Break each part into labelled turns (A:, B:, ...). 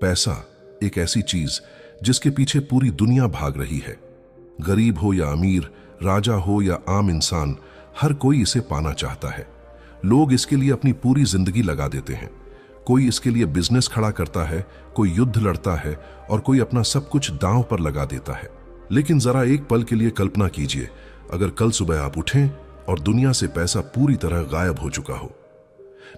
A: पैसा एक ऐसी चीज जिसके पीछे पूरी दुनिया भाग रही है। गरीब हो या अमीर, राजा हो या आम इंसान, हर कोई इसे पाना चाहता है। लोग इसके लिए अपनी पूरी जिंदगी लगा देते हैं। कोई इसके लिए बिजनेस खड़ा करता है, कोई युद्ध लड़ता है और कोई अपना सब कुछ दांव पर लगा देता है। लेकिन जरा एक पल के लिए कल्पना कीजिए, अगर कल सुबह आप उठें और दुनिया से पैसा पूरी तरह गायब हो चुका हो।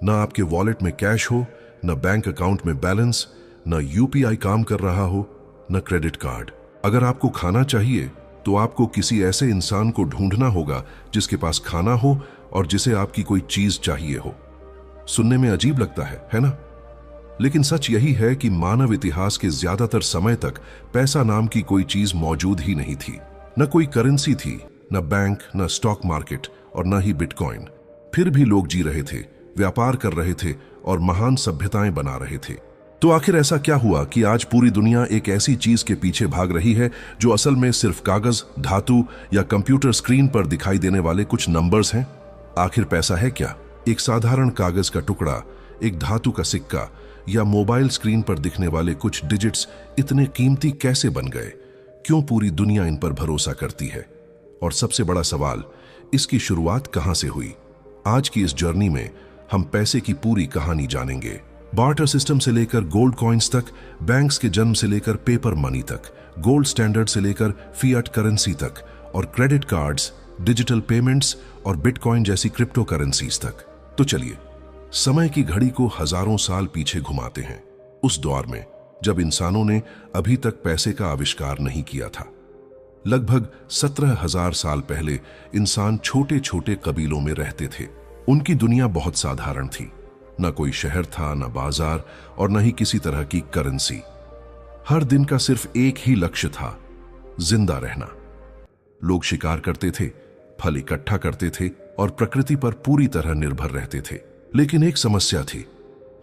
A: ना आपके वॉलेट में कैश हो, न बैंक अकाउंट में बैलेंस, न यूपीआई काम कर रहा हो, न क्रेडिट कार्ड। अगर आपको खाना चाहिए तो आपको किसी ऐसे इंसान को ढूंढना होगा जिसके पास खाना हो और जिसे आपकी कोई चीज चाहिए हो। सुनने में अजीब लगता है ना? लेकिन सच यही है कि मानव इतिहास के ज्यादातर समय तक पैसा नाम की कोई चीज मौजूद ही नहीं थी। न कोई करेंसी थी, न बैंक, न स्टॉक मार्केट और न ही बिटकॉइन। फिर भी लोग जी रहे थे, व्यापार कर रहे थे और महान सभ्यताएं बना रहे थे। तो आखिर ऐसा क्या हुआ कि आज पूरी दुनिया एक ऐसी चीज के पीछे भाग रही है जो असल में सिर्फ कागज, धातु या कंप्यूटर स्क्रीन पर दिखाई देने वाले कुछ नंबर्स हैं? आखिर पैसा है क्या? एक साधारण कागज का टुकड़ा, एक धातु का सिक्का या मोबाइल स्क्रीन पर दिखने वाले कुछ डिजिट्स इतने कीमती कैसे बन गए? क्यों पूरी दुनिया इन पर भरोसा करती है? और सबसे बड़ा सवाल, इसकी शुरुआत कहां से हुई? आज की इस जर्नी में हम पैसे की पूरी कहानी जानेंगे। बार्टर सिस्टम से लेकर गोल्ड कॉइन्स तक, बैंक्स के जन्म से लेकर पेपर मनी तक, गोल्ड स्टैंडर्ड से लेकर फिएट करेंसी तक और क्रेडिट कार्ड्स, डिजिटल पेमेंट्स और बिटकॉइन जैसी क्रिप्टो करेंसीज तक। तो चलिए समय की घड़ी को हजारों साल पीछे घुमाते हैं, उस दौर में जब इंसानों ने अभी तक पैसे का आविष्कार नहीं किया था। लगभग 17,000 साल पहले इंसान छोटे छोटे कबीलों में रहते थे। उनकी दुनिया बहुत साधारण थी। न कोई शहर था, न बाजार और न ही किसी तरह की करेंसी। हर दिन का सिर्फ एक ही लक्ष्य था, जिंदा रहना। लोग शिकार करते थे, फल इकट्ठा करते थे और प्रकृति पर पूरी तरह निर्भर रहते थे। लेकिन एक समस्या थी,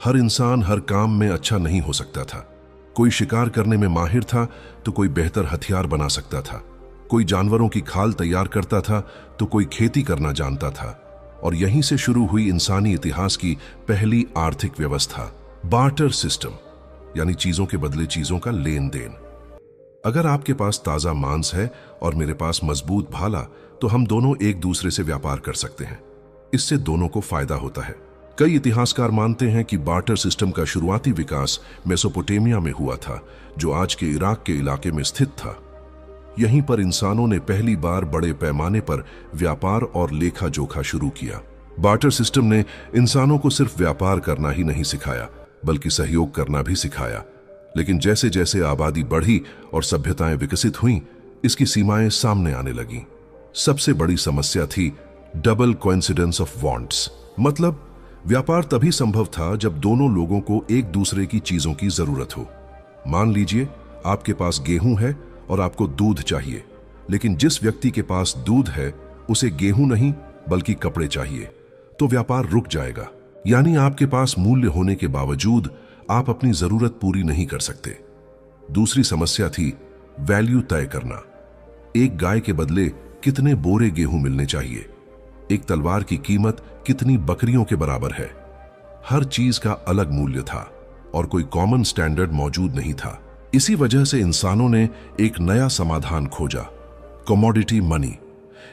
A: हर इंसान हर काम में अच्छा नहीं हो सकता था। कोई शिकार करने में माहिर था तो कोई बेहतर हथियार बना सकता था, कोई जानवरों की खाल तैयार करता था तो कोई खेती करना जानता था। और यहीं से शुरू हुई इंसानी इतिहास की पहली आर्थिक व्यवस्था, बार्टर सिस्टम, यानी चीजों के बदले चीजों का लेन देन। अगर आपके पास ताजा मांस है और मेरे पास मजबूत भाला, तो हम दोनों एक दूसरे से व्यापार कर सकते हैं। इससे दोनों को फायदा होता है। कई इतिहासकार मानते हैं कि बार्टर सिस्टम का शुरुआती विकास मेसोपोटामिया में हुआ था, जो आज के इराक के इलाके में स्थित था। यहीं पर इंसानों ने पहली बार बड़े पैमाने पर व्यापार और लेखा जोखा शुरू किया। बार्टर सिस्टम ने इंसानों को सिर्फ व्यापार करना ही नहीं सिखाया, बल्कि सहयोग करना भी सिखाया। लेकिन जैसे जैसे आबादी बढ़ी और सभ्यताएं विकसित हुईं, इसकी सीमाएं सामने आने लगीं। सबसे बड़ी समस्या थी डबल कोइंसिडेंस ऑफ वांट्स। मतलब व्यापार तभी संभव था जब दोनों लोगों को एक दूसरे की चीजों की जरूरत हो। मान लीजिए आपके पास गेहूं है और आपको दूध चाहिए, लेकिन जिस व्यक्ति के पास दूध है उसे गेहूं नहीं बल्कि कपड़े चाहिए, तो व्यापार रुक जाएगा। यानी आपके पास मूल्य होने के बावजूद आप अपनी जरूरत पूरी नहीं कर सकते। दूसरी समस्या थी वैल्यू तय करना। एक गाय के बदले कितने बोरे गेहूं मिलने चाहिए? एक तलवार की कीमत कितनी बकरियों के बराबर है? हर चीज का अलग मूल्य था और कोई कॉमन स्टैंडर्ड मौजूद नहीं था। इसी वजह से इंसानों ने एक नया समाधान खोजा, कमोडिटी मनी,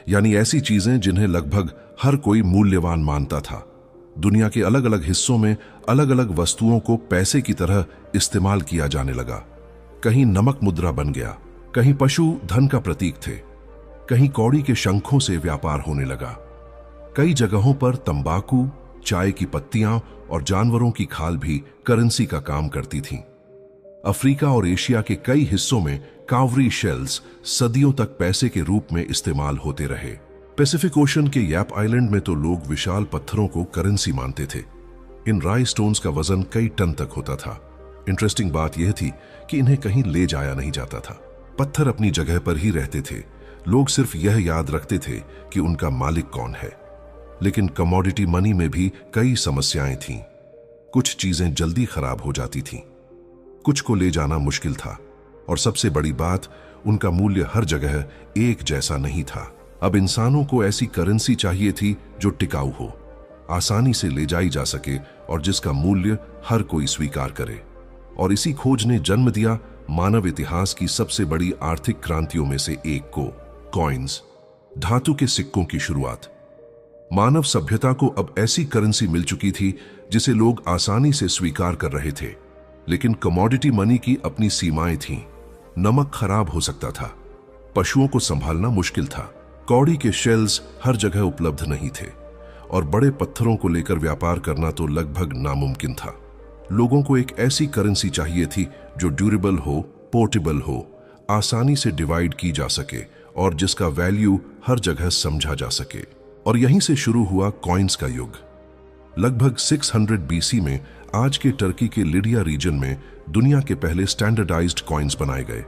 A: यानी ऐसी चीजें जिन्हें लगभग हर कोई मूल्यवान मानता था। दुनिया के अलग अलग हिस्सों में अलग अलग वस्तुओं को पैसे की तरह इस्तेमाल किया जाने लगा। कहीं नमक मुद्रा बन गया, कहीं पशु धन का प्रतीक थे, कहीं कौड़ी के शंखों से व्यापार होने लगा। कई जगहों पर तंबाकू, चाय की पत्तियां और जानवरों की खाल भी करेंसी का काम करती थीं। अफ्रीका और एशिया के कई हिस्सों में कावरी शेल्स सदियों तक पैसे के रूप में इस्तेमाल होते रहे। पैसिफिक ओशन के याप आइलैंड में तो लोग विशाल पत्थरों को करेंसी मानते थे। इन राई स्टोन्स का वजन कई टन तक होता था। इंटरेस्टिंग बात यह थी कि इन्हें कहीं ले जाया नहीं जाता था। पत्थर अपनी जगह पर ही रहते थे। लोग सिर्फ यह याद रखते थे कि उनका मालिक कौन है। लेकिन कमोडिटी मनी में भी कई समस्याएं थीं। कुछ चीजें जल्दी खराब हो जाती थीं, कुछ को ले जाना मुश्किल था, और सबसे बड़ी बात, उनका मूल्य हर जगह एक जैसा नहीं था। अब इंसानों को ऐसी करेंसी चाहिए थी जो टिकाऊ हो, आसानी से ले जाई जा सके और जिसका मूल्य हर कोई स्वीकार करे। और इसी खोज ने जन्म दिया मानव इतिहास की सबसे बड़ी आर्थिक क्रांतियों में से एक को, कॉइन्स, धातु के सिक्कों की शुरुआत। मानव सभ्यता को अब ऐसी करेंसी मिल चुकी थी जिसे लोग आसानी से स्वीकार कर रहे थे, लेकिन कमोडिटी मनी की अपनी सीमाएं थीं। नमक खराब हो सकता था, पशुओं को संभालना मुश्किल था, कौड़ी के शेल्स हर जगह उपलब्ध नहीं थे, और बड़े पत्थरों को लेकर व्यापार करना तो लगभग नामुमकिन था। लोगों को एक ऐसी करेंसी चाहिए थी जो ड्यूरेबल हो, पोर्टेबल हो, आसानी से डिवाइड की जा सके और जिसका वैल्यू हर जगह समझा जा सके। और यहीं से शुरू हुआ कॉइन्स का युग। लगभग 600 बीसी में आज के टर्की के लिडिया रीजन में दुनिया के पहले स्टैंडर्डाइज्ड कॉइन्स बनाए गए।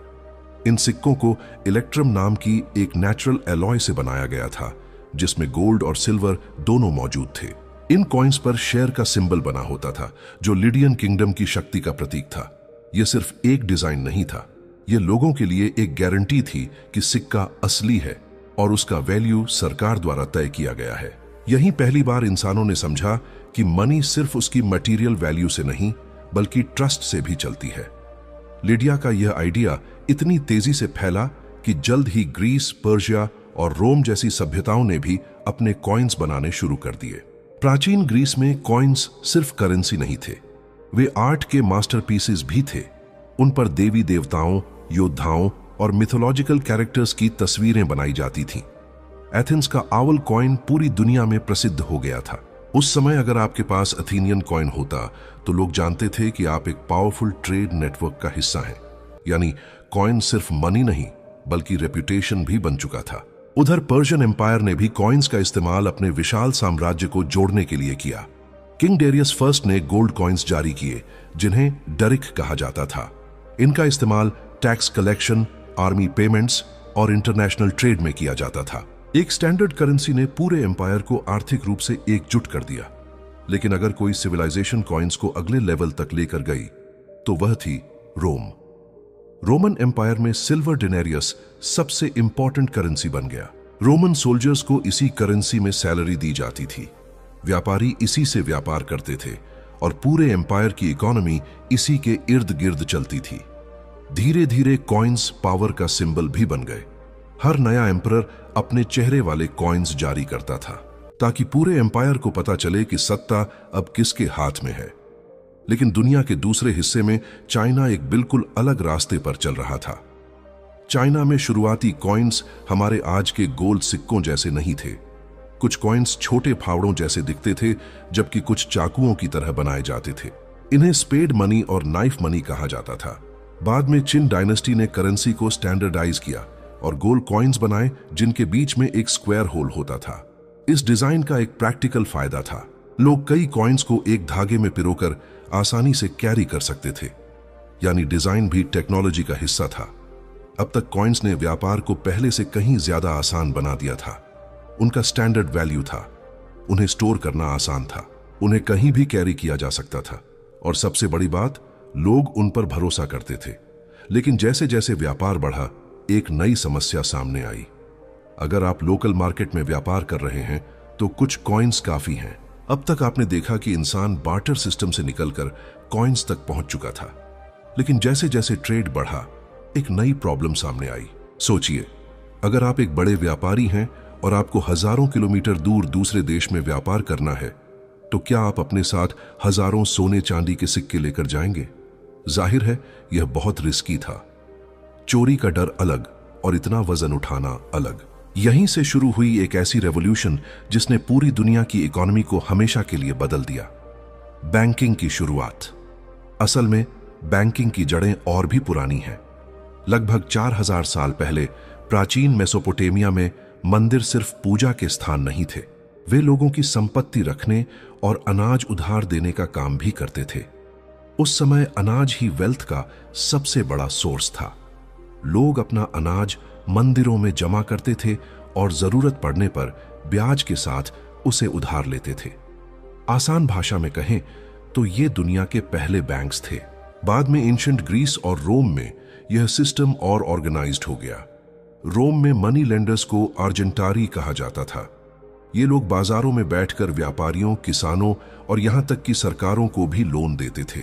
A: इन सिक्कों को इलेक्ट्रम नाम की एक नेचुरल एलॉय से बनाया गया था, जिसमें गोल्ड और सिल्वर दोनों मौजूद थे। इन कॉइन्स पर शेर का सिंबल बना होता था, जो लिडियन किंगडम की शक्ति का प्रतीक था। यह सिर्फ एक डिजाइन नहीं था, यह लोगों के लिए एक गारंटी थी कि सिक्का असली है और उसका वैल्यू सरकार द्वारा तय किया गया है। यहीं पहली बार इंसानों ने समझा कि मनी सिर्फ उसकी मटेरियल वैल्यू से नहीं, बल्कि ट्रस्ट से भी चलती है। लिडिया का यह आइडिया इतनी तेजी से फैला कि जल्द ही ग्रीस, पर्शिया और रोम जैसी सभ्यताओं ने भी अपने कॉइन्स बनाने शुरू कर दिए। प्राचीन ग्रीस में कॉइन्स सिर्फ करेंसी नहीं थे, वे आर्ट के मास्टरपीसेस भी थे। उन पर देवी देवताओं, योद्धाओं और मिथोलॉजिकल कैरेक्टर्स की तस्वीरें बनाई जाती थीं। एथेंस का आउल कॉइन पूरी दुनिया में प्रसिद्ध हो गया था। उस समय अगर आपके पास अथेनियन कॉइन होता तो लोग जानते थे कि आप एक पावरफुल ट्रेड नेटवर्क का हिस्सा हैं। यानी कॉइन सिर्फ मनी नहीं, बल्कि रेपुटेशन भी बन चुका था। उधर पर्शियन एम्पायर ने भी कॉइन्स का इस्तेमाल अपने विशाल साम्राज्य को जोड़ने के लिए किया। किंग डेरियस फर्स्ट ने गोल्ड कॉइन्स जारी किए, जिन्हें डरिक कहा जाता था। इनका इस्तेमाल टैक्स कलेक्शन, आर्मी पेमेंट्स और इंटरनेशनल ट्रेड में किया जाता था। एक स्टैंडर्ड करेंसी ने पूरे एम्पायर को आर्थिक रूप से एकजुट कर दिया। लेकिन अगर कोई सिविलाइजेशन कॉइन्स को अगले लेवल तक लेकर गई तो वह थी रोम। रोमन एम्पायर में सिल्वर डिनेरियस सबसे इंपॉर्टेंट करेंसी बन गया। रोमन सोल्जर्स को इसी करेंसी में सैलरी दी जाती थी, व्यापारी इसी से व्यापार करते थे और पूरे एम्पायर की इकोनॉमी इसी के इर्द गिर्द चलती थी। धीरे धीरे कॉइन्स पावर का सिंबल भी बन गए। हर नया एम्परर अपने चेहरे वाले कॉइन्स जारी करता था, ताकि पूरे एम्पायर को पता चले कि सत्ता अब किसके हाथ में है। लेकिन दुनिया के दूसरे हिस्से में चाइना एक बिल्कुल अलग रास्ते पर चल रहा था। चाइना में शुरुआती कॉइन्स हमारे आज के गोल्ड सिक्कों जैसे नहीं थे। कुछ कॉइन्स छोटे फावड़ों जैसे दिखते थे, जबकि कुछ चाकुओं की तरह बनाए जाते थे। इन्हें स्पेड मनी और नाइफ मनी कहा जाता था। बाद में चिन डायनेस्टी ने करेंसी को स्टैंडर्डाइज किया और गोल्ड कॉइन्स बनाए, जिनके बीच में एक स्क्वायर होल होता था। इस डिजाइन का एक प्रैक्टिकल फायदा था, लोग कई कॉइन्स को एक धागे में पिरोकर आसानी से कैरी कर सकते थे। यानी डिजाइन भी टेक्नोलॉजी का हिस्सा था। अब तक कॉइन्स ने व्यापार को पहले से कहीं ज्यादा आसान बना दिया था। उनका स्टैंडर्ड वैल्यू था, उन्हें स्टोर करना आसान था, उन्हें कहीं भी कैरी किया जा सकता था, और सबसे बड़ी बात, लोग उन पर भरोसा करते थे। लेकिन जैसे जैसे व्यापार बढ़ा, एक नई समस्या सामने आई। अगर आप लोकल मार्केट में व्यापार कर रहे हैं तो कुछ कॉइन्स काफी हैं। अब तक आपने देखा कि इंसान बार्टर सिस्टम से निकलकर कॉइन्स तक पहुंच चुका था। लेकिन जैसे जैसे ट्रेड बढ़ा, एक नई प्रॉब्लम सामने आई। सोचिए, अगर आप एक बड़े व्यापारी हैं और आपको हजारों किलोमीटर दूर दूसरे देश में व्यापार करना है, तो क्या आप अपने साथ हजारों सोने चांदी के सिक्के लेकर जाएंगे? जाहिर है, यह बहुत रिस्की था। चोरी का डर अलग और इतना वजन उठाना अलग। यहीं से शुरू हुई एक ऐसी रेवोल्यूशन जिसने पूरी दुनिया की इकोनॉमी को हमेशा के लिए बदल दिया। बैंकिंग की शुरुआत। असल में बैंकिंग की जड़ें और भी पुरानी हैं। लगभग 4000 साल पहले प्राचीन मेसोपोटामिया में मंदिर सिर्फ पूजा के स्थान नहीं थे, वे लोगों की संपत्ति रखने और अनाज उधार देने का काम भी करते थे। उस समय अनाज ही वेल्थ का सबसे बड़ा सोर्स था। लोग अपना अनाज मंदिरों में जमा करते थे और जरूरत पड़ने पर ब्याज के साथ उसे उधार लेते थे। आसान भाषा में कहें तो ये दुनिया के पहले बैंक्स थे। बाद में एंशिएंट ग्रीस और रोम में यह सिस्टम और ऑर्गेनाइज्ड हो गया। रोम में मनी लेंडर्स को अर्जेंटारी कहा जाता था। ये लोग बाजारों में बैठकर व्यापारियों, किसानों और यहां तक कि सरकारों को भी लोन देते थे।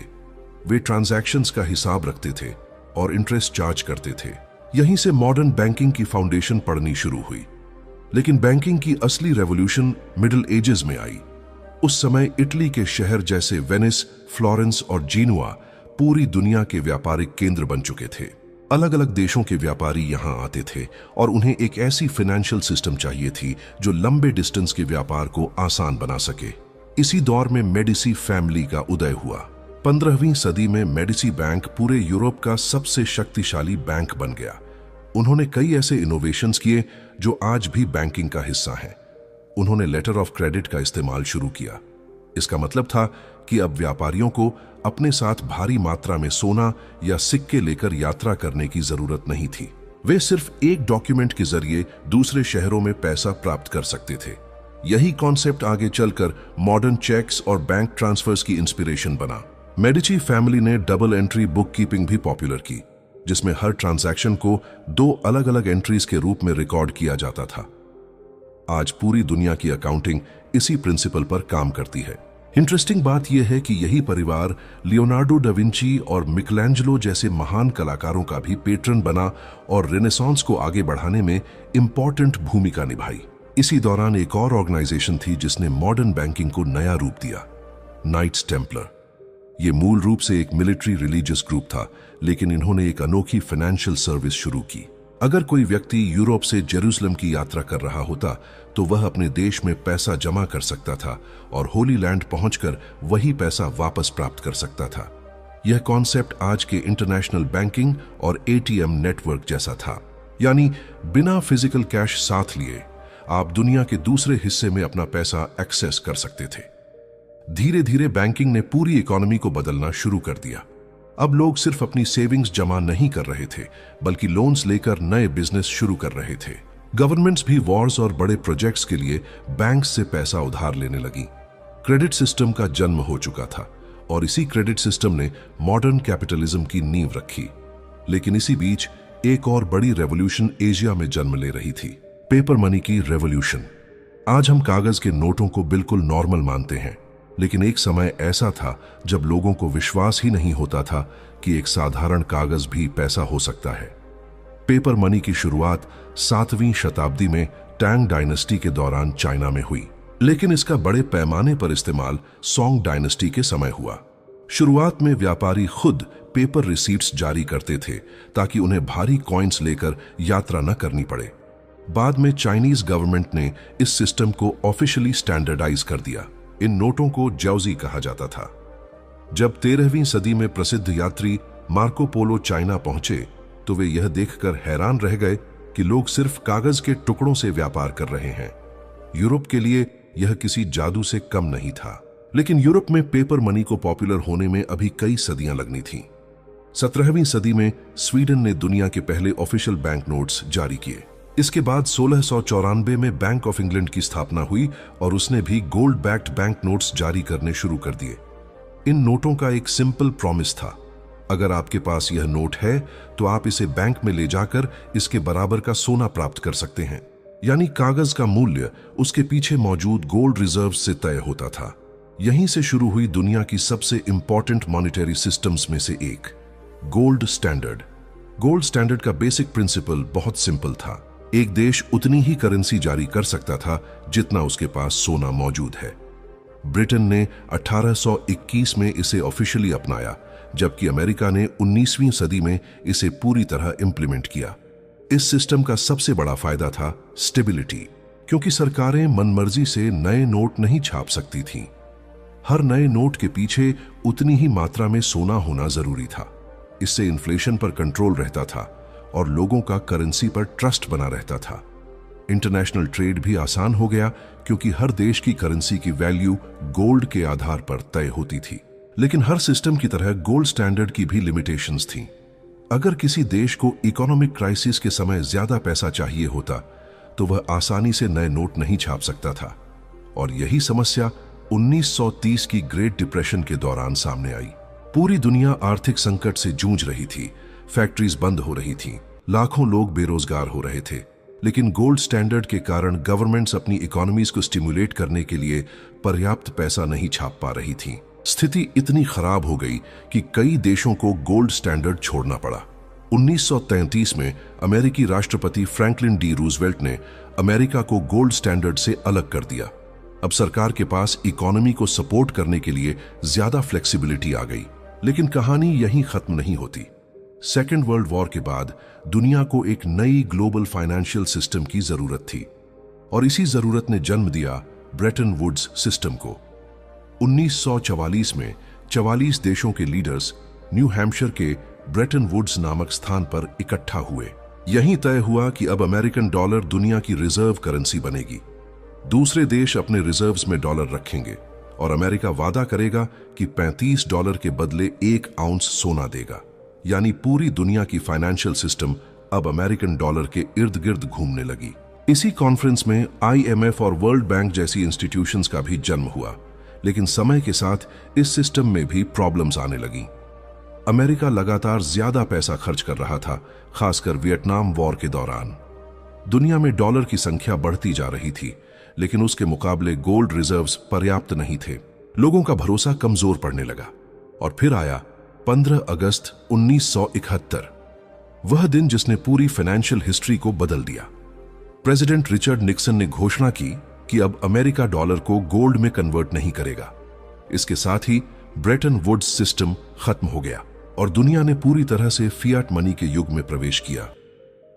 A: वे ट्रांजैक्शंस का हिसाब रखते थे और इंटरेस्ट चार्ज करते थे। यहीं से मॉडर्न बैंकिंग की फाउंडेशन पड़नी शुरू हुई। लेकिन बैंकिंग की असली रेवोल्यूशन मिडिल एजेस में आई। उस समय इटली के शहर जैसे वेनिस, फ्लोरेंस और जीनुआ पूरी दुनिया के व्यापारिक केंद्र बन चुके थे। अलग अलग देशों के व्यापारी यहां आते थे और उन्हें एक ऐसी फाइनेंशियल सिस्टम चाहिए थी जो लंबे डिस्टेंस के व्यापार को आसान बना सके। इसी दौर में मेडिसी फैमिली का उदय हुआ। 15वीं सदी में मेडिसी बैंक पूरे यूरोप का सबसे शक्तिशाली बैंक बन गया। उन्होंने कई ऐसे इनोवेशंस किए जो आज भी बैंकिंग का हिस्सा हैं। उन्होंने लेटर ऑफ क्रेडिट का इस्तेमाल शुरू किया। इसका मतलब था कि अब व्यापारियों को अपने साथ भारी मात्रा में सोना या सिक्के लेकर यात्रा करने की जरूरत नहीं थी। वे सिर्फ एक डॉक्यूमेंट के जरिए दूसरे शहरों में पैसा प्राप्त कर सकते थे। यही कॉन्सेप्ट आगे चलकर मॉडर्न चेक्स और बैंक ट्रांसफर्स की इंस्पिरेशन बना। मेडिची फैमिली ने डबल एंट्री बुक कीपिंग भी पॉपुलर की, जिसमें हर ट्रांजैक्शन को 2 अलग अलग एंट्रीज के रूप में रिकॉर्ड किया जाता था। आज पूरी दुनिया की अकाउंटिंग इसी प्रिंसिपल पर काम करती है। इंटरेस्टिंग बात यह है कि यही परिवार लियोनार्डो डा विंची और मिकलैंजेलो जैसे महान कलाकारों का भी पेट्रन बना और रेनेसांस को आगे बढ़ाने में इंपॉर्टेंट भूमिका निभाई। इसी दौरान एक और ऑर्गेनाइजेशन थी जिसने मॉडर्न बैंकिंग को नया रूप दिया, नाइट्स टेम्पलर। ये मूल रूप से एक मिलिट्री रिलीजियस ग्रुप था, लेकिन इन्होंने एक अनोखी फाइनेंशियल सर्विस शुरू की। अगर कोई व्यक्ति यूरोप से जेरूसलम की यात्रा कर रहा होता तो वह अपने देश में पैसा जमा कर सकता था और होली लैंड पहुंचकर वही पैसा वापस प्राप्त कर सकता था। यह कॉन्सेप्ट आज के इंटरनेशनल बैंकिंग और एटीएम नेटवर्क जैसा था, यानी बिना फिजिकल कैश साथ लिए आप दुनिया के दूसरे हिस्से में अपना पैसा एक्सेस कर सकते थे। धीरे धीरे बैंकिंग ने पूरी इकोनॉमी को बदलना शुरू कर दिया। अब लोग सिर्फ अपनी सेविंग्स जमा नहीं कर रहे थे, बल्कि लोन्स लेकर नए बिजनेस शुरू कर रहे थे। गवर्नमेंट्स भी वॉर्स और बड़े प्रोजेक्ट्स के लिए बैंक से पैसा उधार लेने लगी। क्रेडिट सिस्टम का जन्म हो चुका था और इसी क्रेडिट सिस्टम ने मॉडर्न कैपिटलिज्म की नींव रखी। लेकिन इसी बीच एक और बड़ी रेवोल्यूशन एशिया में जन्म ले रही थी, पेपर मनी की रेवोल्यूशन। आज हम कागज के नोटों को बिल्कुल नॉर्मल मानते हैं, लेकिन एक समय ऐसा था जब लोगों को विश्वास ही नहीं होता था कि एक साधारण कागज भी पैसा हो सकता है। पेपर मनी की शुरुआत 7वीं शताब्दी में टैंग डायनेस्टी के दौरान चाइना में हुई, लेकिन इसका बड़े पैमाने पर इस्तेमाल सोंग डायनेस्टी के समय हुआ। शुरुआत में व्यापारी खुद पेपर रिसीट्स जारी करते थे ताकि उन्हें भारी कॉइन्स लेकर यात्रा न करनी पड़े। बाद में चाइनीज गवर्नमेंट ने इस सिस्टम को ऑफिशियली स्टैंडर्डाइज कर दिया। इन नोटों को जौजी कहा जाता था। जब 13वीं सदी में प्रसिद्ध यात्री मार्को पोलो चाइना पहुंचे तो वे यह देखकर हैरान रह गए कि लोग सिर्फ कागज के टुकड़ों से व्यापार कर रहे हैं। यूरोप के लिए यह किसी जादू से कम नहीं था। लेकिन यूरोप में पेपर मनी को पॉपुलर होने में अभी कई सदियां लगनी थीं। 17वीं सदी में स्वीडन ने दुनिया के पहले ऑफिशियल बैंक नोट्स जारी किए। इसके बाद 1694 में बैंक ऑफ इंग्लैंड की स्थापना हुई और उसने भी गोल्ड बैक्ड बैंक नोट्स जारी करने शुरू कर दिए। इन नोटों का एक सिंपल प्रॉमिस था, अगर आपके पास यह नोट है तो आप इसे बैंक में ले जाकर इसके बराबर का सोना प्राप्त कर सकते हैं। यानी कागज का मूल्य उसके पीछे मौजूद गोल्ड रिजर्व से तय होता था। यहीं से शुरू हुई दुनिया की सबसे इंपॉर्टेंट मॉनेटरी सिस्टम्स में से एक, गोल्ड स्टैंडर्ड। गोल्ड स्टैंडर्ड का बेसिक प्रिंसिपल बहुत सिंपल था। एक देश उतनी ही करेंसी जारी कर सकता था जितना उसके पास सोना मौजूद है। ब्रिटेन ने 1821 में इसे ऑफिशियली अपनाया, जबकि अमेरिका ने 19वीं सदी में इसे पूरी तरह इंप्लीमेंट किया। इस सिस्टम का सबसे बड़ा फायदा था स्टेबिलिटी, क्योंकि सरकारें मनमर्जी से नए नोट नहीं छाप सकती थीं। हर नए नोट के पीछे उतनी ही मात्रा में सोना होना जरूरी था। इससे इन्फ्लेशन पर कंट्रोल रहता था और लोगों का करेंसी पर ट्रस्ट बना रहता था। इंटरनेशनल ट्रेड भी आसान हो गया क्योंकि हर देश की करेंसी की वैल्यू गोल्ड के आधार पर तय होती थी। लेकिन हर सिस्टम की तरह गोल्ड स्टैंडर्ड की भी लिमिटेशंस थीं। अगर किसी देश को इकोनॉमिक क्राइसिस के समय ज्यादा पैसा चाहिए होता तो वह आसानी से नए नोट नहीं छाप सकता था, और यही समस्या 1930 की ग्रेट डिप्रेशन के दौरान सामने आई। पूरी दुनिया आर्थिक संकट से जूझ रही थी, फैक्ट्रीज बंद हो रही थीं, लाखों लोग बेरोजगार हो रहे थे। लेकिन गोल्ड स्टैंडर्ड के कारण गवर्नमेंट्स अपनी इकोनॉमीज को स्टिमुलेट करने के लिए पर्याप्त पैसा नहीं छाप पा रही थीं। स्थिति इतनी खराब हो गई कि कई देशों को गोल्ड स्टैंडर्ड छोड़ना पड़ा। 1933 में अमेरिकी राष्ट्रपति फ्रैंकलिन डी रूजवेल्ट ने अमेरिका को गोल्ड स्टैंडर्ड से अलग कर दिया। अब सरकार के पास इकोनॉमी को सपोर्ट करने के लिए ज्यादा फ्लेक्सिबिलिटी आ गई। लेकिन कहानी यहीं खत्म नहीं होती। सेकेंड वर्ल्ड वॉर के बाद दुनिया को एक नई ग्लोबल फाइनेंशियल सिस्टम की जरूरत थी और इसी जरूरत ने जन्म दिया ब्रेटन वुड्स सिस्टम को। 1944 में 44 देशों के लीडर्स न्यू हैम्पशायर के ब्रेटन वुड्स नामक स्थान पर इकट्ठा हुए। यहीं तय हुआ कि अब अमेरिकन डॉलर दुनिया की रिजर्व करेंसी बनेगी। दूसरे देश अपने रिजर्व्स में डॉलर रखेंगे और अमेरिका वादा करेगा कि $35 के बदले 1 आउंस सोना देगा। यानी पूरी दुनिया की फाइनेंशियल सिस्टम अब अमेरिकन डॉलर के इर्द गिर्द घूमने लगी। इसी कॉन्फ्रेंस में IMF और वर्ल्ड बैंक जैसी इंस्टीट्यूशंस का भी जन्म हुआ। लेकिन समय के साथ इस सिस्टम में भी प्रॉब्लम्स आने लगी। अमेरिका लगातार ज्यादा पैसा खर्च कर रहा था, खासकर वियतनाम वॉर के दौरान। दुनिया में डॉलर की संख्या बढ़ती जा रही थी, लेकिन उसके मुकाबले गोल्ड रिजर्व्स पर्याप्त नहीं थे। लोगों का भरोसा कमजोर पड़ने लगा। और फिर आया 15 अगस्त 1971, वह दिन जिसने पूरी फाइनेंशियल हिस्ट्री को बदल दिया। प्रेसिडेंट रिचर्ड निक्सन ने घोषणा की कि अब अमेरिका डॉलर को गोल्ड में कन्वर्ट नहीं करेगा। इसके साथ ही ब्रेटन वुड्स सिस्टम खत्म हो गया और दुनिया ने पूरी तरह से फियाट मनी के युग में प्रवेश किया।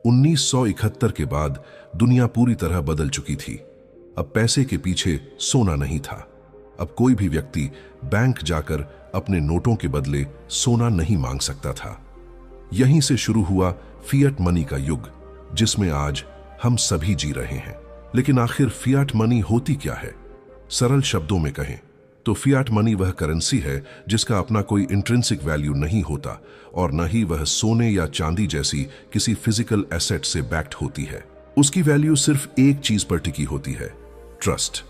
A: 1971 के बाद दुनिया पूरी तरह बदल चुकी थी। अब पैसे के पीछे सोना नहीं था। अब कोई भी व्यक्ति बैंक जाकर अपने नोटों के बदले सोना नहीं मांग सकता था। यहीं से शुरू हुआ फियाट मनी का युग, जिसमें आज हम सभी जी रहे हैं। लेकिन आखिर फियाट मनी होती क्या है? सरल शब्दों में कहें तो फियाट मनी वह करेंसी है जिसका अपना कोई इंट्रिंसिक वैल्यू नहीं होता और न ही वह सोने या चांदी जैसी किसी फिजिकल एसेट से बैक्ड होती है। उसकी वैल्यू सिर्फ एक चीज पर टिकी होती है, ट्रस्ट।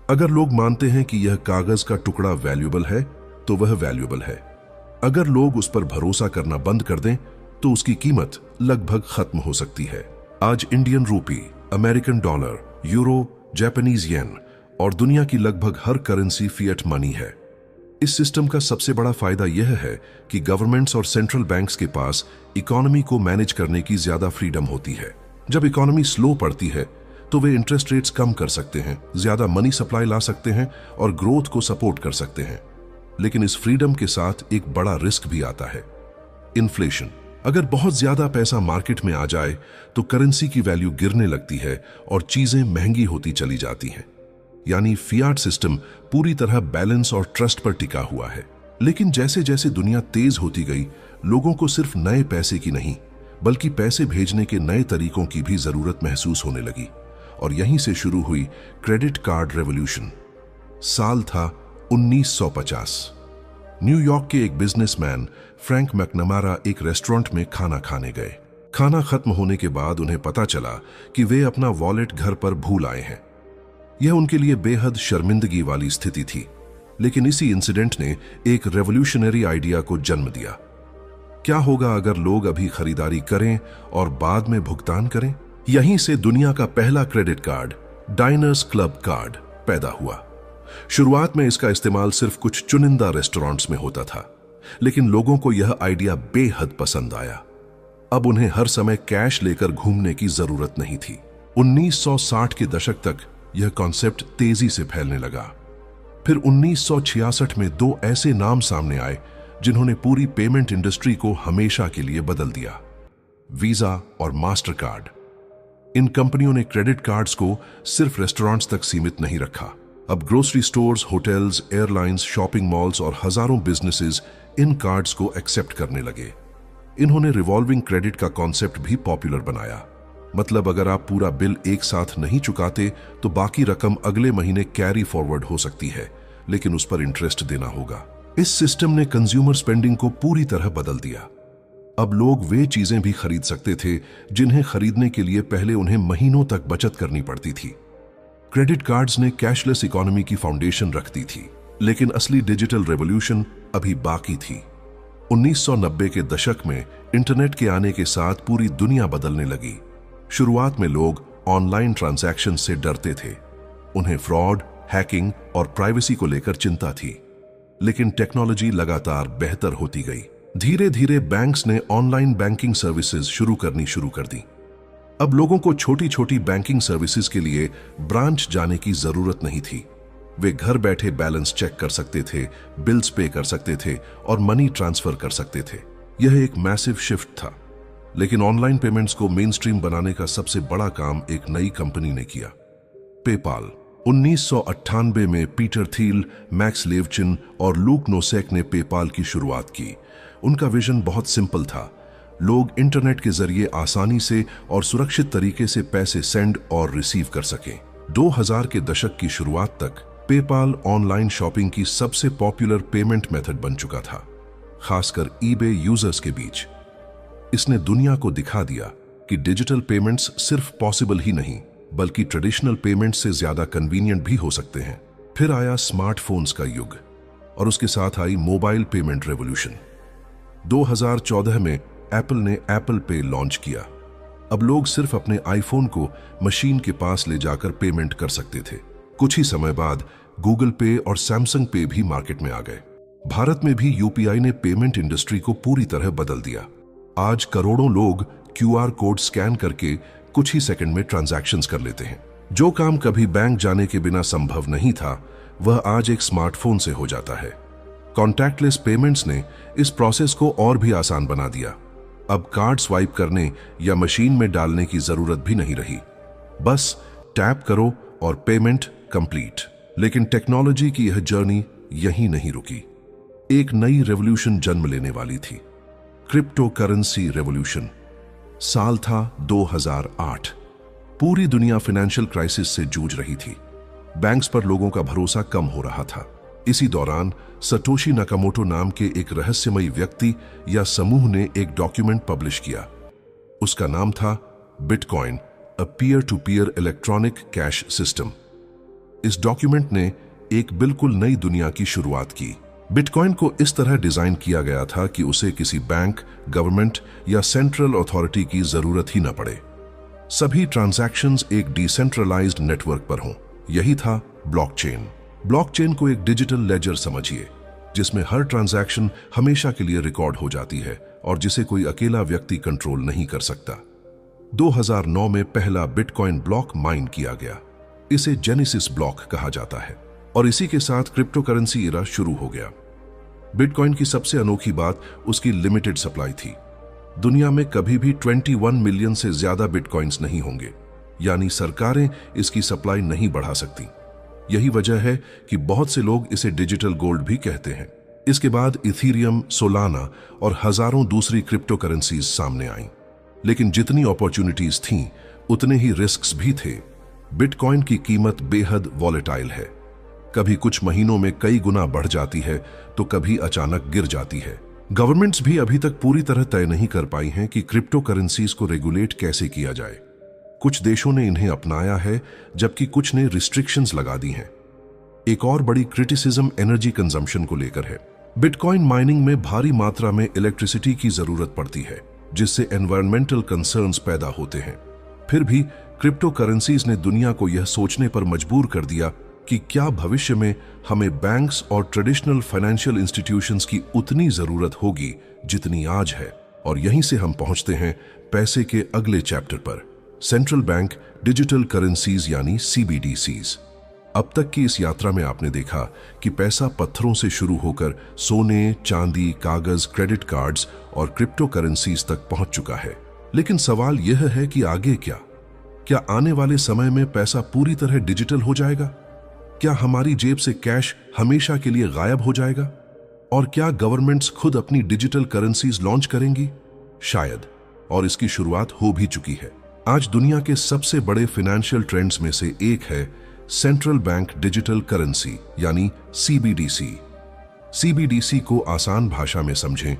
A: अगर लोग मानते हैं कि यह कागज का टुकड़ा वैल्यूएबल है तो वह वैल्यूएबल है। अगर लोग उस पर भरोसा करना बंद कर दें तो उसकी कीमत लगभग खत्म हो सकती है। आज Indian rupee, American dollar, euro, Japanese yen और दुनिया की लगभग हर करेंसी फिएट मनी है। इस सिस्टम का सबसे बड़ा फायदा यह है कि गवर्नमेंट्स और सेंट्रल बैंक्स के पास इकोनॉमी को मैनेज करने की ज्यादा फ्रीडम होती है। जब इकोनॉमी स्लो पड़ती है तो वे इंटरेस्ट रेट्स कम कर सकते हैं, ज्यादा मनी सप्लाई ला सकते हैं और ग्रोथ को सपोर्ट कर सकते हैं। लेकिन इस फ्रीडम के साथ एक बड़ा रिस्क भी आता है, इन्फ्लेशन। अगर बहुत ज्यादा पैसा मार्केट में आ जाए तो करेंसी की वैल्यू गिरने लगती है और चीजें महंगी होती चली जाती हैं। यानी फियाट सिस्टम पूरी तरह बैलेंस और ट्रस्ट पर टिका हुआ है। लेकिन जैसे जैसे दुनिया तेज होती गई, लोगों को सिर्फ नए पैसे की नहीं बल्कि पैसे भेजने के नए तरीकों की भी जरूरत महसूस होने लगी। और यहीं से शुरू हुई क्रेडिट कार्ड रेवोल्यूशन। साल था 1950। न्यूयॉर्क के एक बिजनेसमैन फ्रैंक मैकनमारा एक रेस्टोरेंट में खाना खाने गए। खाना खत्म होने के बाद उन्हें पता चला कि वे अपना वॉलेट घर पर भूल आए हैं। यह उनके लिए बेहद शर्मिंदगी वाली स्थिति थी। लेकिन इसी इंसिडेंट ने एक रेवोल्यूशनरी आइडिया को जन्म दिया। क्या होगा अगर लोग अभी खरीदारी करें और बाद में भुगतान करें? यहीं से दुनिया का पहला credit card, diners club card, पैदा हुआ। शुरुआत में इसका इस्तेमाल सिर्फ कुछ चुनिंदा रेस्टोरेंट्स में होता था, लेकिन लोगों को यह आइडिया बेहद पसंद आया। अब उन्हें हर समय कैश लेकर घूमने की जरूरत नहीं थी। 1960 के दशक तक यह कॉन्सेप्ट तेजी से फैलने लगा। फिर 1966 में 2 ऐसे नाम सामने आए जिन्होंने पूरी पेमेंट इंडस्ट्री को हमेशा के लिए बदल दिया, वीजा और मास्टर कार्ड। इन कंपनियों ने क्रेडिट कार्ड्स को सिर्फ रेस्टोरेंट्स तक सीमित नहीं रखा। अब grocery stores, hotels, airlines, shopping malls और हजारों बिजनेसेस इन कार्ड्स को एक्सेप्ट करने लगे। इन्होंने रिवॉल्विंग क्रेडिट का कॉन्सेप्ट भी पॉपुलर बनाया। मतलब अगर आप पूरा बिल एक साथ नहीं चुकाते तो बाकी रकम अगले महीने कैरी फॉरवर्ड हो सकती है, लेकिन उस पर इंटरेस्ट देना होगा। इस सिस्टम ने कंज्यूमर स्पेंडिंग को पूरी तरह बदल दिया। अब लोग वे चीजें भी खरीद सकते थे जिन्हें खरीदने के लिए पहले उन्हें महीनों तक बचत करनी पड़ती थी। क्रेडिट कार्ड्स ने कैशलेस इकोनॉमी की फाउंडेशन रख दी थी, लेकिन असली डिजिटल रेवोल्यूशन अभी बाकी थी। 1990 के दशक में इंटरनेट के आने के साथ पूरी दुनिया बदलने लगी। शुरुआत में लोग ऑनलाइन ट्रांजैक्शन से डरते थे। उन्हें फ्रॉड, हैकिंग और प्राइवेसी को लेकर चिंता थी। लेकिन टेक्नोलॉजी लगातार बेहतर होती गई। धीरे धीरे बैंक्स ने ऑनलाइन बैंकिंग सर्विसेज शुरू कर दी। अब लोगों को छोटी छोटी बैंकिंग सर्विसेज के लिए ब्रांच जाने की जरूरत नहीं थी। वे घर बैठे बैलेंस चेक कर सकते थे, बिल्स पे कर सकते थे और मनी ट्रांसफर कर सकते थे। यह एक मैसिव शिफ्ट था। लेकिन ऑनलाइन पेमेंट्स को मेन स्ट्रीम बनाने का सबसे बड़ा काम एक नई कंपनी ने किया, पेपाल। 1998 में पीटर थील, मैक्स लेवचिन और लूक नोसेक ने पेपाल की शुरुआत की। उनका विजन बहुत सिंपल था, लोग इंटरनेट के जरिए आसानी से और सुरक्षित तरीके से पैसे सेंड और रिसीव कर सकें। 2000 के दशक की शुरुआत तक पेपाल ऑनलाइन शॉपिंग की सबसे पॉपुलर पेमेंट मेथड बन चुका था, खासकर ईबे यूजर्स के बीच। इसने दुनिया को दिखा दिया कि डिजिटल पेमेंट्स सिर्फ पॉसिबल ही नहीं बल्कि ट्रेडिशनल पेमेंट से ज्यादा कन्वीनियंट भी हो सकते हैं। फिर आया स्मार्टफोन्स का युग और उसके साथ आई मोबाइल पेमेंट रेवोल्यूशन। 2014 में एप्पल ने एप्पल पे लॉन्च किया। अब लोग सिर्फ अपने आईफोन को मशीन के पास ले जाकर पेमेंट कर सकते थे। कुछ ही समय बाद गूगल पे और सैमसंग पे भी मार्केट में आ गए। भारत में भी यूपीआई ने पेमेंट इंडस्ट्री को पूरी तरह बदल दिया। आज करोड़ों लोग क्यूआर कोड स्कैन करके कुछ ही सेकंड में ट्रांजैक्शंस कर लेते हैं। जो काम कभी बैंक जाने के बिना संभव नहीं था, वह आज एक स्मार्टफोन से हो जाता है। कॉन्टैक्टलेस पेमेंट्स ने इस प्रोसेस को और भी आसान बना दिया। अब कार्ड स्वाइप करने या मशीन में डालने की जरूरत भी नहीं रही, बस टैप करो और पेमेंट कंप्लीट। लेकिन टेक्नोलॉजी की यह जर्नी यहीं नहीं रुकी। एक नई रेवोल्यूशन जन्म लेने वाली थी, क्रिप्टो करेंसी रेवोल्यूशन। साल था 2008। पूरी दुनिया फाइनेंशियल क्राइसिस से जूझ रही थी। बैंक्स पर लोगों का भरोसा कम हो रहा था। इसी दौरान सटोशी नाकामोटो नाम के एक रहस्यमयी व्यक्ति या समूह ने एक डॉक्यूमेंट पब्लिश किया। उसका नाम था bitcoin, a peer to peer electronic cash system. इस डॉक्यूमेंट ने एक बिल्कुल नई दुनिया की शुरुआत की। बिटकॉइन को इस तरह डिजाइन किया गया था कि उसे किसी बैंक, गवर्नमेंट या सेंट्रल अथॉरिटी की जरूरत ही न पड़े। सभी ट्रांजैक्शंस एक डिसेंट्रलाइज्ड नेटवर्क पर हों। यही था ब्लॉकचेन। ब्लॉकचेन को एक डिजिटल लेजर समझिए, जिसमें हर ट्रांजैक्शन हमेशा के लिए रिकॉर्ड हो जाती है और जिसे कोई अकेला व्यक्ति कंट्रोल नहीं कर सकता। 2009 में पहला बिटकॉइन ब्लॉक माइन किया गया। इसे जेनेसिस ब्लॉक कहा जाता है और इसी के साथ क्रिप्टो करेंसी एरा शुरू हो गया। बिटकॉइन की सबसे अनोखी बात उसकी लिमिटेड सप्लाई थी। दुनिया में कभी भी 21 मिलियन से ज्यादा बिटकॉइंस नहीं होंगे, यानी सरकारें इसकी सप्लाई नहीं बढ़ा सकती। यही वजह है कि बहुत से लोग इसे डिजिटल गोल्ड भी कहते हैं। इसके बाद इथीरियम, सोलाना और हजारों दूसरी क्रिप्टो करेंसीज सामने आईं। लेकिन जितनी अपॉर्चुनिटीज थीं, उतने ही रिस्क्स भी थे। बिटकॉइन की कीमत बेहद वॉलेटाइल है। कभी कुछ महीनों में कई गुना बढ़ जाती है तो कभी अचानक गिर जाती है। गवर्नमेंट्स भी अभी तक पूरी तरह तय नहीं कर पाई हैं कि क्रिप्टो करेंसीज को रेगुलेट कैसे किया जाए। कुछ देशों ने इन्हें अपनाया है, जबकि कुछ ने रिस्ट्रिक्शंस लगा दी हैं। एक और बड़ी क्रिटिसिज्म एनर्जी कंजम्पशन को लेकर है। बिटकॉइन माइनिंग में भारी मात्रा में इलेक्ट्रिसिटी की जरूरत पड़ती है, जिससे एनवायरमेंटल कंसर्न्स पैदा होते हैं। फिर भी क्रिप्टो करेंसीज ने दुनिया को यह सोचने पर मजबूर कर दिया कि क्या भविष्य में हमें बैंक्स और ट्रेडिशनल फाइनेंशियल इंस्टीट्यूशंस की उतनी जरूरत होगी जितनी आज है। और यहीं से हम पहुंचते हैं पैसे के अगले चैप्टर पर, सेंट्रल बैंक डिजिटल करेंसीज यानी सीबीडीसीज। अब तक की इस यात्रा में आपने देखा कि पैसा पत्थरों से शुरू होकर सोने, चांदी, कागज, क्रेडिट कार्ड्स और क्रिप्टो करेंसीज तक पहुंच चुका है। लेकिन सवाल यह है कि आगे क्या? क्या आने वाले समय में पैसा पूरी तरह डिजिटल हो जाएगा? क्या हमारी जेब से कैश हमेशा के लिए गायब हो जाएगा? और क्या गवर्नमेंट्स खुद अपनी डिजिटल करेंसीज लॉन्च करेंगी? शायद, और इसकी शुरुआत हो भी चुकी है। आज दुनिया के सबसे बड़े फाइनेंशियल ट्रेंड्स में से एक है सेंट्रल बैंक डिजिटल करेंसी यानी सीबीडीसी। सीबीडीसी को आसान भाषा में समझें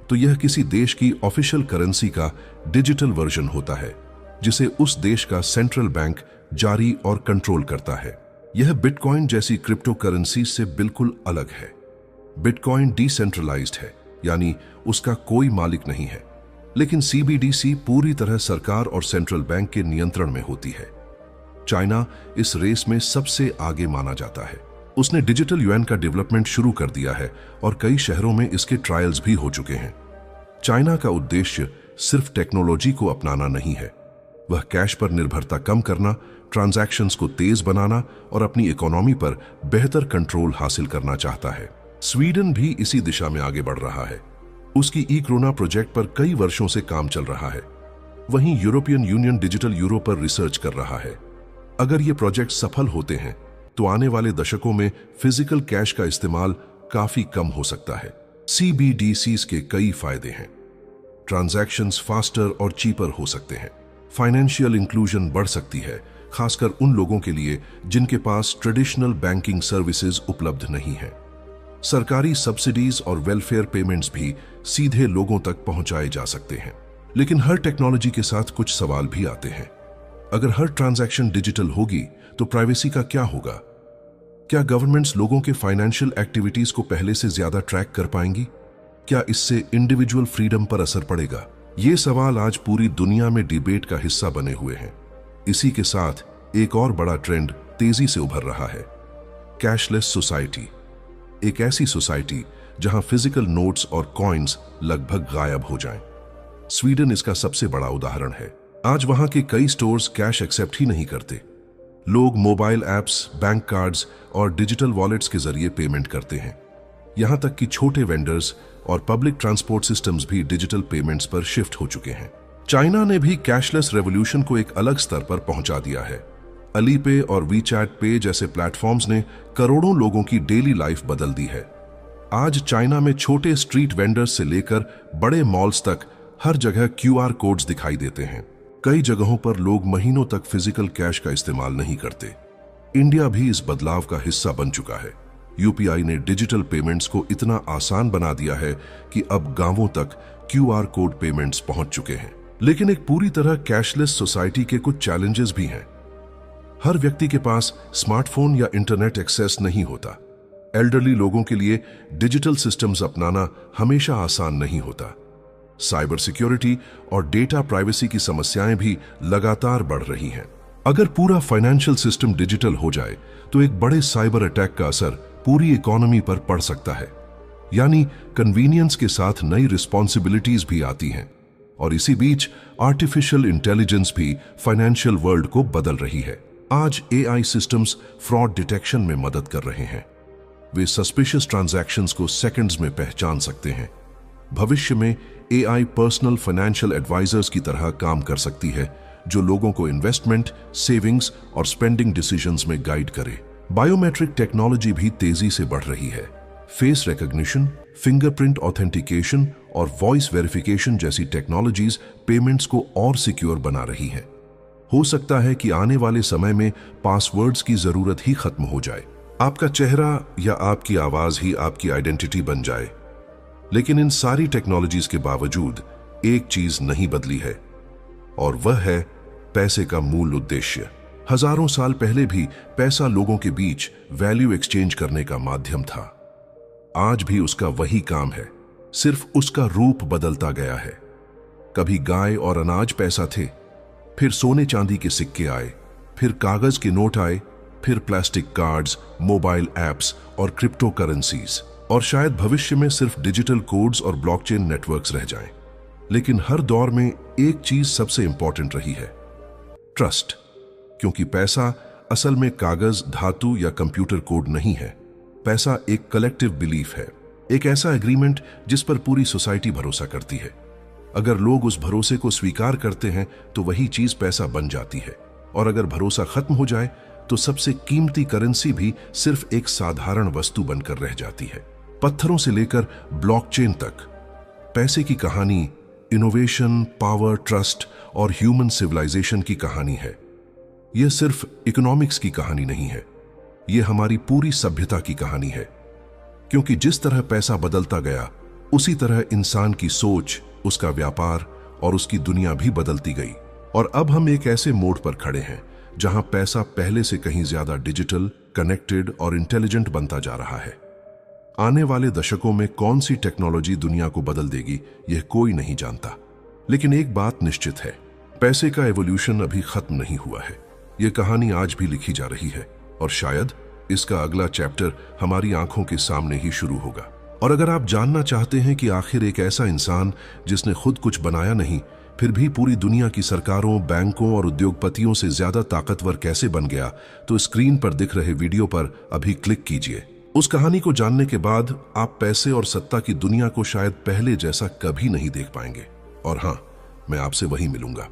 A: तो यह किसी देश की ऑफिशियल करेंसी का डिजिटल वर्जन होता है, जिसे उस देश का सेंट्रल बैंक जारी और कंट्रोल करता है। यह बिटकॉइन जैसी क्रिप्टो करेंसी से बिल्कुल अलग है। बिटकॉइन डिसेंट्रलाइज्ड है, यानी उसका कोई मालिक नहीं है, लेकिन सीबीडीसी पूरी तरह सरकार और सेंट्रल बैंक के नियंत्रण में होती है। चाइना इस रेस में सबसे आगे माना जाता है। उसने डिजिटल युआन का डेवलपमेंट शुरू कर दिया है और कई शहरों में इसके ट्रायल्स भी हो चुके हैं। चाइना का उद्देश्य सिर्फ टेक्नोलॉजी को अपनाना नहीं है, वह कैश पर निर्भरता कम करना, ट्रांजैक्शंस को तेज बनाना और अपनी इकोनॉमी पर बेहतर कंट्रोल हासिल करना चाहता है। स्वीडन भी इसी दिशा में आगे बढ़ रहा है। उसकी ई-क्रोना प्रोजेक्ट पर कई वर्षों से काम चल रहा है। वहीं यूरोपियन यूनियन डिजिटल यूरो पर रिसर्च कर रहा है। अगर ये प्रोजेक्ट सफल होते हैं तो आने वाले दशकों में फिजिकल कैश का इस्तेमाल काफी कम हो सकता है। CBDCs के कई फायदे हैं। ट्रांजैक्शंस फास्टर और चीपर हो सकते हैं। फाइनेंशियल इंक्लूजन बढ़ सकती है, खासकर उन लोगों के लिए जिनके पास ट्रेडिशनल बैंकिंग सर्विसेज उपलब्ध नहीं है। सरकारी सब्सिडीज और वेलफेयर पेमेंट्स भी सीधे लोगों तक पहुंचाए जा सकते हैं। लेकिन हर टेक्नोलॉजी के साथ कुछ सवाल भी आते हैं। अगर हर ट्रांजैक्शन डिजिटल होगी तो प्राइवेसी का क्या होगा? क्या गवर्नमेंट्स लोगों के फाइनेंशियल एक्टिविटीज को पहले से ज्यादा ट्रैक कर पाएंगी? क्या इससे इंडिविजुअल फ्रीडम पर असर पड़ेगा? ये सवाल आज पूरी दुनिया में डिबेट का हिस्सा बने हुए हैं। इसी के साथ एक और बड़ा ट्रेंड तेजी से उभर रहा है, कैशलेस सोसाइटी। एक ऐसी सोसाइटी जहां फिजिकल नोट्स और कॉइन्स लगभग गायब हो जाएं। स्वीडन इसका सबसे बड़ा उदाहरण है। आज वहां के कई स्टोर्स कैश एक्सेप्ट ही नहीं करते। लोग मोबाइल ऐप्स, बैंक कार्ड्स और डिजिटल वॉलेट्स के जरिए पेमेंट करते हैं। यहां तक कि छोटे वेंडर्स और पब्लिक ट्रांसपोर्ट सिस्टम्स भी डिजिटल पेमेंट्स पर शिफ्ट हो चुके हैं। चाइना ने भी कैशलेस रेवोल्यूशन को एक अलग स्तर पर पहुंचा दिया है। अलीपे और वीचैट पे जैसे प्लेटफॉर्म्स ने करोड़ों लोगों की डेली लाइफ बदल दी है। आज चाइना में छोटे स्ट्रीट वेंडर्स से लेकर बड़े मॉल्स तक हर जगह QR कोड्स दिखाई देते हैं। कई जगहों पर लोग महीनों तक फिजिकल कैश का इस्तेमाल नहीं करते। इंडिया भी इस बदलाव का हिस्सा बन चुका है। UPI ने डिजिटल पेमेंट्स को इतना आसान बना दिया है कि अब गांवों तक QR कोड पेमेंट्स पहुंच चुके हैं। लेकिन एक पूरी तरह कैशलेस सोसाइटी के कुछ चैलेंजेस भी हैं। हर व्यक्ति के पास स्मार्टफोन या इंटरनेट एक्सेस नहीं होता। एल्डरली लोगों के लिए डिजिटल सिस्टम्स अपनाना हमेशा आसान नहीं होता। साइबर सिक्योरिटी और डेटा प्राइवेसी की समस्याएं भी लगातार बढ़ रही हैं। अगर पूरा फाइनेंशियल सिस्टम डिजिटल हो जाए तो एक बड़े साइबर अटैक का असर पूरी इकोनॉमी पर पड़ सकता है। यानी कन्वीनियंस के साथ नई रिस्पॉन्सिबिलिटीज भी आती हैं। और इसी बीच आर्टिफिशियल इंटेलिजेंस भी फाइनेंशियल वर्ल्ड को बदल रही है। आज AI सिस्टम्स फ्रॉड डिटेक्शन में मदद कर रहे हैं। वे सस्पिशियस ट्रांजैक्शंस को सेकंड्स में पहचान सकते हैं। भविष्य में AI पर्सनल फाइनेंशियल एडवाइजर्स की तरह काम कर सकती है, जो लोगों को इन्वेस्टमेंट, सेविंग्स और स्पेंडिंग डिसीजंस में गाइड करे। बायोमेट्रिक टेक्नोलॉजी भी तेजी से बढ़ रही है। फेस रिकॉग्निशन, फिंगरप्रिंट ऑथेंटिकेशन और वॉइस वेरिफिकेशन जैसी टेक्नोलॉजीज पेमेंट्स को और सिक्योर बना रही है। हो सकता है कि आने वाले समय में पासवर्ड्स की जरूरत ही खत्म हो जाए। आपका चेहरा या आपकी आवाज ही आपकी आइडेंटिटी बन जाए। लेकिन इन सारी टेक्नोलॉजीज के बावजूद एक चीज नहीं बदली है, और वह है पैसे का मूल उद्देश्य। हजारों साल पहले भी पैसा लोगों के बीच वैल्यू एक्सचेंज करने का माध्यम था। आज भी उसका वही काम है, सिर्फ उसका रूप बदलता गया है। कभी गाय और अनाज पैसा थे, फिर सोने चांदी के सिक्के आए, फिर कागज के नोट आए, फिर प्लास्टिक कार्ड्स, मोबाइल ऐप्स और क्रिप्टो करेंसीज, और शायद भविष्य में सिर्फ डिजिटल कोड्स और ब्लॉकचेन नेटवर्क्स रह जाएं। लेकिन हर दौर में एक चीज सबसे इंपॉर्टेंट रही है, ट्रस्ट। क्योंकि पैसा असल में कागज, धातु या कंप्यूटर कोड नहीं है। पैसा एक कलेक्टिव बिलीफ है, एक ऐसा एग्रीमेंट जिस पर पूरी सोसाइटी भरोसा करती है। अगर लोग उस भरोसे को स्वीकार करते हैं तो वही चीज पैसा बन जाती है, और अगर भरोसा खत्म हो जाए तो सबसे कीमती करेंसी भी सिर्फ एक साधारण वस्तु बनकर रह जाती है। पत्थरों से लेकर ब्लॉकचेन तक पैसे की कहानी इनोवेशन, पावर, ट्रस्ट और ह्यूमन सिविलाइजेशन की कहानी है। यह सिर्फ इकोनॉमिक्स की कहानी नहीं है, यह हमारी पूरी सभ्यता की कहानी है। क्योंकि जिस तरह पैसा बदलता गया, उसी तरह इंसान की सोच, उसका व्यापार और उसकी दुनिया भी बदलती गई। और अब हम एक ऐसे मोड़ पर खड़े हैं जहां पैसा पहले से कहीं ज्यादा डिजिटल, कनेक्टेड और इंटेलिजेंट बनता जा रहा है। आने वाले दशकों में कौन सी टेक्नोलॉजी दुनिया को बदल देगी, यह कोई नहीं जानता। लेकिन एक बात निश्चित है, पैसे का एवोल्यूशन अभी खत्म नहीं हुआ है। यह कहानी आज भी लिखी जा रही है, और शायद इसका अगला चैप्टर हमारी आंखों के सामने ही शुरू होगा। और अगर आप जानना चाहते हैं कि आखिर एक ऐसा इंसान जिसने खुद कुछ बनाया नहीं, फिर भी पूरी दुनिया की सरकारों, बैंकों और उद्योगपतियों से ज्यादा ताकतवर कैसे बन गया, तो स्क्रीन पर दिख रहे वीडियो पर अभी क्लिक कीजिए। उस कहानी को जानने के बाद आप पैसे और सत्ता की दुनिया को शायद पहले जैसा कभी नहीं देख पाएंगे। और हाँ, मैं आपसे वहीं मिलूंगा।